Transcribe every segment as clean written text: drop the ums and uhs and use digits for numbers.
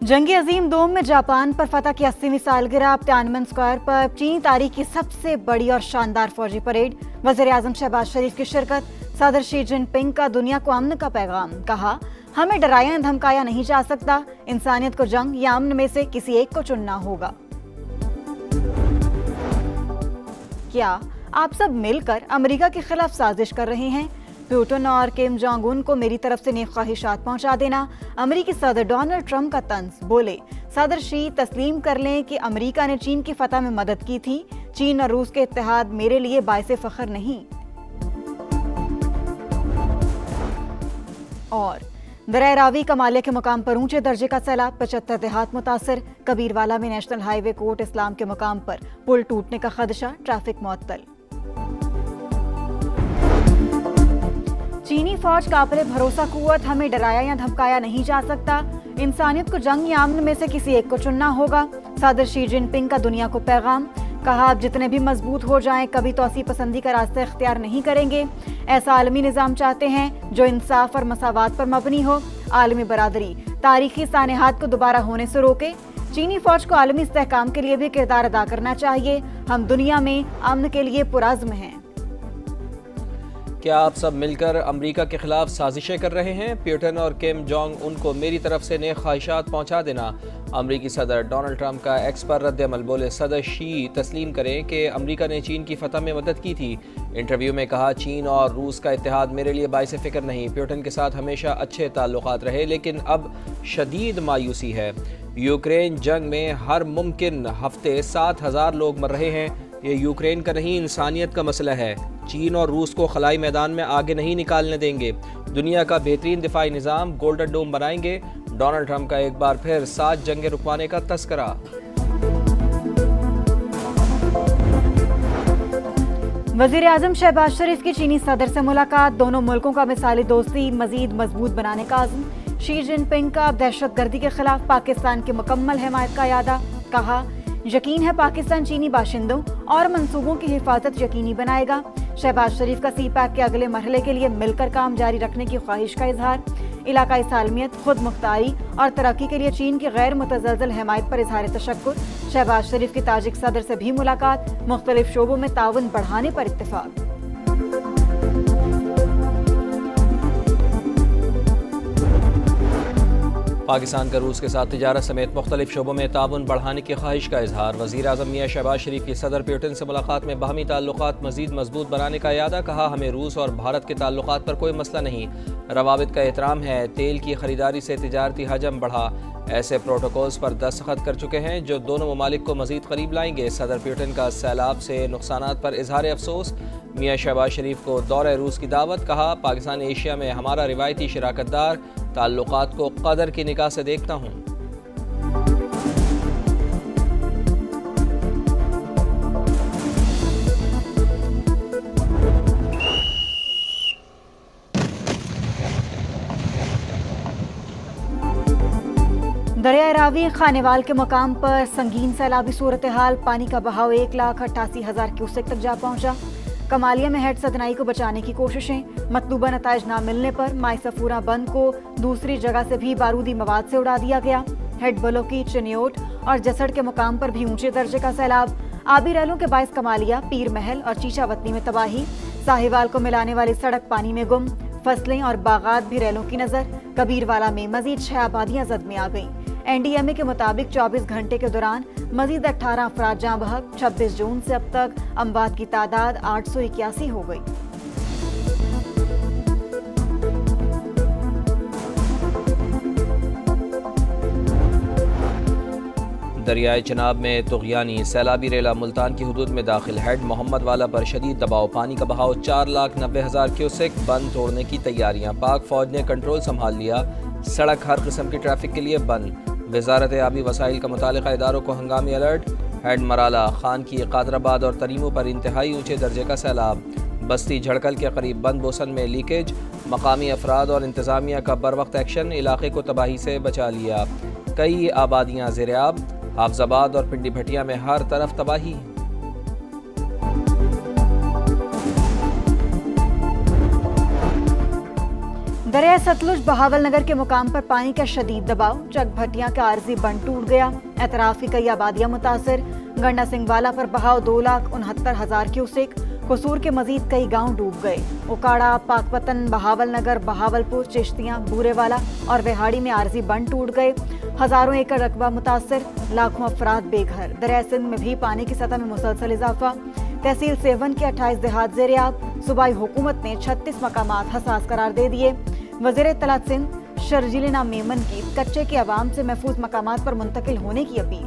जंगी अजीम दोम में जापान पर फतह की 80वीं सालगिरह तियानमेन स्क्वायर पर चीनी तारीख की सबसे बड़ी और शानदार फौजी परेड। वज़ीर आज़म शहबाज शरीफ की शिरकत। सदर शी जिनपिंग का दुनिया को अमन का पैगाम। कहा, हमें डराया धमकाया नहीं जा सकता, इंसानियत को जंग या अमन में से किसी एक को चुनना होगा। क्या आप सब मिलकर अमेरिका के खिलाफ साजिश कर रहे हैं? पुतिन और किम जोंग उन को मेरी तरफ से नेक ख्वाहिशात पहुंचा देना। अमेरिकी सदर डोनाल्ड ट्रंप का तंज। बोले, सदर शी तस्लीम कर लें कि अमेरिका ने चीन की फतह में मदद की थी। चीन और रूस के इत्तेहाद मेरे लिए बाइसे फख्र नहीं। और दरिया रावी कमालिया के मुकाम पर ऊंचे दर्जे का सैलाब। 75 देहात मुतासर। कबीरवाला में नेशनल हाईवे कोर्ट इस्लाम के मुकाम पर पुल टूटने का खदशा। ट्रैफिक मुअत्तल। चीनी फौज काबिले भरोसा कुव्वत, हमें डराया या धमकाया नहीं जा सकता, इंसानियत को जंग या अमन में से किसी एक को चुनना होगा। सदर शी जिनपिंग का दुनिया को पैगाम। कहा, आप जितने भी मजबूत हो जाएं, कभी तौसी पसंदी का रास्ता इख्तियार नहीं करेंगे। ऐसा आलमी निज़ाम चाहते हैं जो इंसाफ और मसावात पर मबनी हो। आलमी बरादरी तारीखी सानेहात को दोबारा होने से रोके। चीनी फौज को आलमी इस्तेहकाम के लिए भी किरदार अदा करना चाहिए। हम दुनिया में अमन के लिए पुरअज़्म हैं। क्या आप सब मिलकर अमेरिका के खिलाफ साजिशें कर रहे हैं? पुतिन और किम जोंग उनको मेरी तरफ से नेक ख्वाहिशात पहुंचा देना। अमेरिकी सदर डोनाल्ड ट्रंप का एक्स पर रद्द-ए-अमल। बोले, सदर शी तस्लीम करें कि अमेरिका ने चीन की फतह में मदद की थी। इंटरव्यू में कहा, चीन और रूस का इत्तेहाद मेरे लिए बाइसे फ़िक्र नहीं। पुतिन के साथ हमेशा अच्छे ताल्लुकात रहे, लेकिन अब शदीद मायूसी है। यूक्रेन जंग में हर मुमकिन हफ्ते 7,000 लोग मर रहे हैं। ये यूक्रेन का नहीं, इंसानियत का मसला है। चीन और रूस को खलाई मैदान में आगे नहीं निकालने देंगे। दुनिया का बेहतरीन दिफाई निज़ाम गोल्डन डोम बनाएंगे। डोनाल्ड ट्रंप का एक बार फिर 7 जंगें रुकवाने का तस्करा। वज़ीर आज़म शहबाज शरीफ की चीनी सदर से मुलाकात। दोनों मुल्कों का मिसाली दोस्ती मजीद मजबूत बनाने का आज़म। शी जिनपिंग का दहशतगर्दी के खिलाफ पाकिस्तान की मुकम्मल हिमायत का यादा। कहा, यकीन है पाकिस्तान चीनी बाशिंदों और मंसूबों की हिफाजत यकीनी बनाएगा। शहबाज शरीफ का सी पैक के अगले मरहले के लिए मिलकर काम जारी रखने की ख्वाहिश का इजहार। इलाकाई सालमियत, खुद मुख्तारी और तरक्की के लिए चीन की गैर मुतज़लज़ल हिमायत पर इजहार तशक्कुर। शहबाज शरीफ की ताजिक सदर से भी मुलाकात। मुख्तलिफ शोबों में ताउन बढ़ाने पर इत्तेफाक। पाकिस्तान का रूस के साथ तिजारत समेत मुख्तलिफ शोबों में ताउन बढ़ाने की ख्वाहिश का इजहार। वज़ीर आज़म मियाँ शहबाज शरीफ की सदर पुतिन से मुलाकात में बाहमी ताल्लुकात मज़ीद मजबूत बनाने का इरादा। कहा, हमें रूस और भारत के ताल्लुकात पर कोई मसला नहीं, रवाबित का एहतराम है। तेल की खरीदारी से तिजारती हजम बढ़ा। ऐसे प्रोटोकॉल्स पर दस्तखत कर चुके हैं जो दोनों ममालिक को मज़ीद करीब लाएंगे। सदर पुतिन का सैलाब से नुकसानात पर इजहार अफसोस। मियाँ शहबाज शरीफ को दौरे रूस की दावत। कहा, पाकिस्तान एशिया में हमारा रिवायती शराकतदार, ताल्लुकात को कदर की निगाह से देखता हूँ। दरिया रावी खानेवाल के मुकाम पर संगीन सैलाबी सूरत हाल। पानी का बहाव 1,88,000 क्यूसेक तक जा पहुंचा। कमालिया में हेड सदनाई को बचाने की कोशिशें। मतलूबा नताइज न मिलने पर माई सफूरा बंद को दूसरी जगह से भी बारूदी मवाद से उड़ा दिया गया। हेड बलोकी, चिन्योट और जसड़ के मुकाम पर भी ऊंचे दर्जे का सैलाब। आबी रैलों के बाइस कमालिया, पीर महल और चीचावतनी में तबाही। साहिवाल को मिलाने वाली सड़क पानी में गुम। फसलें और बागात भी रैलों की नजर। कबीरवाला में मजीद 6 आबादियां जद में आ गईं। NDMA के मुताबिक 24 घंटे के दौरान मजीद 18 अफराद जाँ बहक। 26 जून से अब तक अमवात की तादाद 881 हो गई। दरियाए चनाब में तुग़यानी सैलाबी रेला मुल्तान की हुदूद में दाखिल। हेड मोहम्मद वाला पर शदीद दबाव। पानी का बहाव 4,90,000 क्यूसेक। बंद तोड़ने की तैयारियां। पाक फौज ने कंट्रोल संभाल लिया। सड़क हर किस्म की ट्रैफिक के लिए बंद। वजारत आबी वसाइल का मुतालिका इदारों को हंगामी अलर्ट। हेड मराला, खान की, कादराबाद और तरीमों पर इंतहाई ऊंचे दर्जे का सैलाब। बस्ती झड़कल के करीब बंद बोसन में लीकेज। मकामी अफराद और इंतजामिया का बर वक्त एक्शन, इलाके को तबाही से बचा लिया। कई आबादियाँ ज़ेर-ए-आब। हाफजाबाद और पिंडी भटिया में हर तरफ तबाही। दरिया सतलुज बहावल नगर के मुकाम पर पानी का शदीद दबाव, चकभटिया का आरजी बंद टूट गया। एतराफ की कई आबादियां मुतासर। गंडा सिंहवाला पर बहाव 2,69,000 क्यूसेक। कसूर के मजीद कई गांव डूब गए। उकाड़ा, पाकपतन, बहावल नगर, बहावलपुर, चिश्तियां, बूरेवाला और वेहाड़ी में आरजी बंद टूट गए। हजारों एकड़ रकबा मुतासर, लाखों अफराद बेघर। दरिया सिंध में भी पानी की सतह में मुसलसल इजाफा। तहसील सेवन के 28 देहात ज़ेर-ए-आब। सूबाई हुकूमत ने 36 मकामात हसास करार दे दिए। वज़ीर इत्तलात सिंध शर्जील नाम मेमन की कच्चे के अवाम से महफूज मकामात पर मुंतकिल होने की अपील।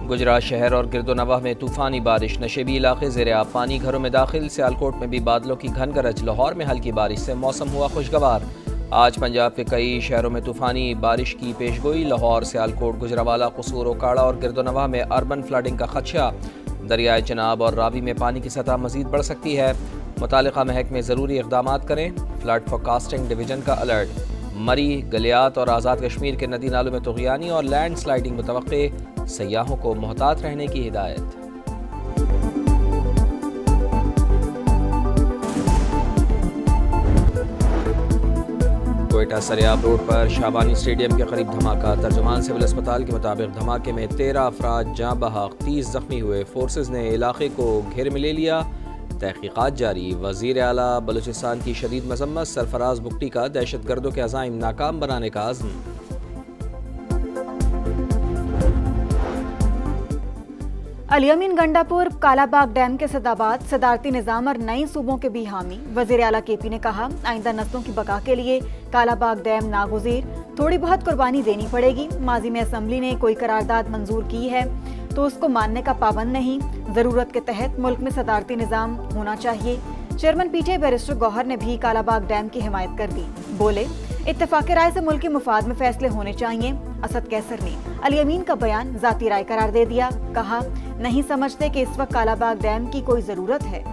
गुजरात शहर और गिरदोनवाह में तूफानी बारिश, नशेबी इलाके ज़ेर-ए-आब पानी, घरों में दाखिल। सियालकोट में भी बादलों की घन गरज, लाहौर में हल्की बारिश से मौसम हुआ खुशगवार। आज पंजाब के कई शहरों में तूफानी बारिश की पेशगोई। लाहौर, सियालकोट, गुजरावाला, कसूर, ओकाड़ा और गिरदोनवाह में अर्बन फ्लडिंग का खदशा। दरियाए चनाब और रावी में पानी की सतह मजीद बढ़ सकती है। मुतालिका महकमे ज़रूरी इक़दाम करें। फ्लड फोरकास्टिंग डिवीज़न का अलर्ट। मरी, गलियात और आज़ाद कश्मीर के नदी नालों में तुग़यानी और लैंड स्लाइडिंग मुतवक्के। सयाहों को मोहतात रहने की हिदायत। कोयटा सरियाब रोड पर शाबानी स्टेडियम के करीब धमाका। तर्जुमान सिविल अस्पताल के मुताबिक धमाके में 13 अफराद जाँ बहक, 30 जख्मी हुए। फोर्सेज ने इलाके को घेर में ले लिया। तहकीकात जारी। वज़ीर आला बलूचिस्तान की शदीद मजम्मत। सरफराज बुगटी का दहशतगर्दों के अज़ाइम नाकाम बनाने का अज़्म। अलियमीन गंडापुर कालाबाग डैम के सदाबाद सदारती निज़ाम और नई सूबों के भी हामी। वज़ीर आला केपी ने कहा, आइंदा नस्लों की बका के लिए कालाबाग डैम नागुज़ीर। थोड़ी बहुत कुर्बानी देनी पड़ेगी। माजी में असम्बली ने कोई करारदाद मंजूर की है तो उसको मानने का पाबंद नहीं। ज़रूरत के तहत मुल्क में सदारती निज़ाम होना चाहिए। चेयरमैन पीटीआई बैरिस्टर गौहर ने भी कालाबाग डैम की हिमायत कर दी। बोले, इत्तेफाक राय से मुल्क के मुफाद में फैसले होने चाहिए। असद कैसर ने अलियमीन का बयान जाती राय करार दे दिया। कहा, नहीं समझते कि इस वक्त कालाबाग डैम की कोई जरूरत है।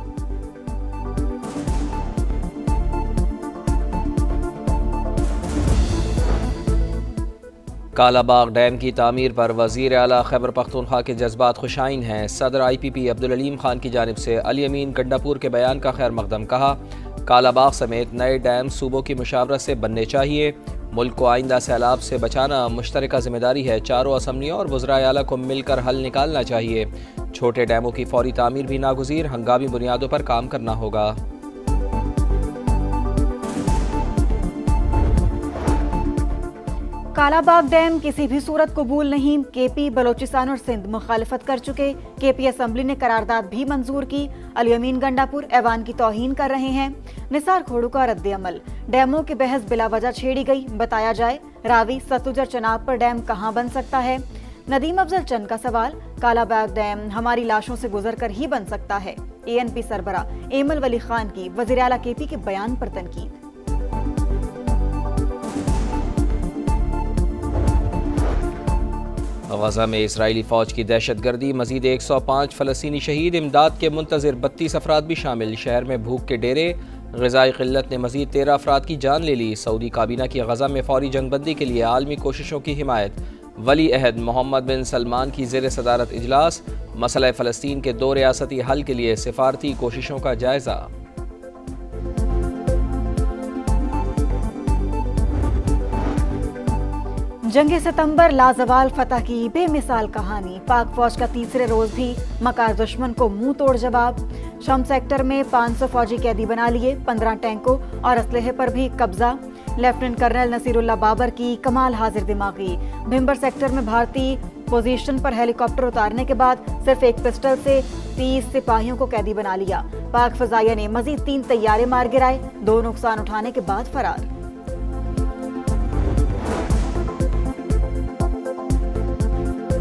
कालाबाग डैम की तामीर पर वज़ीर आला खैबर पख्तूनख्वा के जज्बात खुशाइन हैं। सदर IPP अब्दुल अलीम खान की जानिब से अलियमीन गंडापुर के बयान का खैर मकदम। कहा, कालाबाग समेत नए डैम सूबों की मुशावरत से बनने चाहिए। मुल्क को आइंदा सैलाब से बचाना मुश्तरका जिम्मेदारी है। चारों असम्बलियों और वज़राए आला को मिलकर हल निकालना चाहिए। छोटे डैमों की फौरी तामीर भी नागुज़ीर, हंगामी बुनियादों पर काम करना होगा। कालाबाग डैम किसी भी सूरत कबूल नहीं। केपी, बलोचिस्तान और सिंध मुखालिफत कर चुके। केपी असम्बली ने करारदाद भी मंजूर की। अलियमीन गंडापुर ऐवान की तौहीन कर रहे हैं। निसार खोड़ू का रद्द अमल। डैमों की बहस बिला वजह छेड़ी गई। बताया जाए, रावी, सतलुज और चनाब पर डैम कहां बन सकता है। नदीम अफजल चंद का सवाल, कालाबाग डैम हमारी लाशों से गुजर कर ही बन सकता है। ANP सरबरा एमल वली खान की वज़ीर आला केपी के बयान पर तनकीद। गजा में इसराइली फौज की दहशतगर्दी, मजीद 105 फ़लस्तीनी शहीद। इमदाद के मुंतज़िर 32 अफराद भी शामिल। शहर में भूख के डेरे। ग़िज़ाई क़िल्लत ने मजीद 13 अफराद की जान ले ली। सऊदी काबीना की गजा में फौरी जंगबंदी के लिए आलमी कोशिशों की हिमायत। वली अहद मोहम्मद बिन सलमान की ज़ेर सदारत इजलास। मसला फ़लस्तीन के 2 रियासती हल के लिए सिफारती कोशिशों का जायज़ा। जंग सितंबर लाजवाल फतह की बेमिसाल कहानी। पाक फौज का तीसरे रोज भी मकार दुश्मन को मुंह तोड़ जवाब। शम सेक्टर में 500 फौजी कैदी बना लिए। 15 टैंकों और असलहे पर भी कब्जा। लेफ्टिनेंट कर्नल नसीरुल्लाह बाबर की कमाल हाजिर दिमागी। भिम्बर सेक्टर में भारतीय पोजीशन पर हेलीकॉप्टर उतारने के बाद सिर्फ एक पिस्टल से 30 सिपाहियों को कैदी बना लिया। पाक फजाइया ने मजीद 3 तैयारे मार गिराए। 2 नुकसान उठाने के बाद फरार।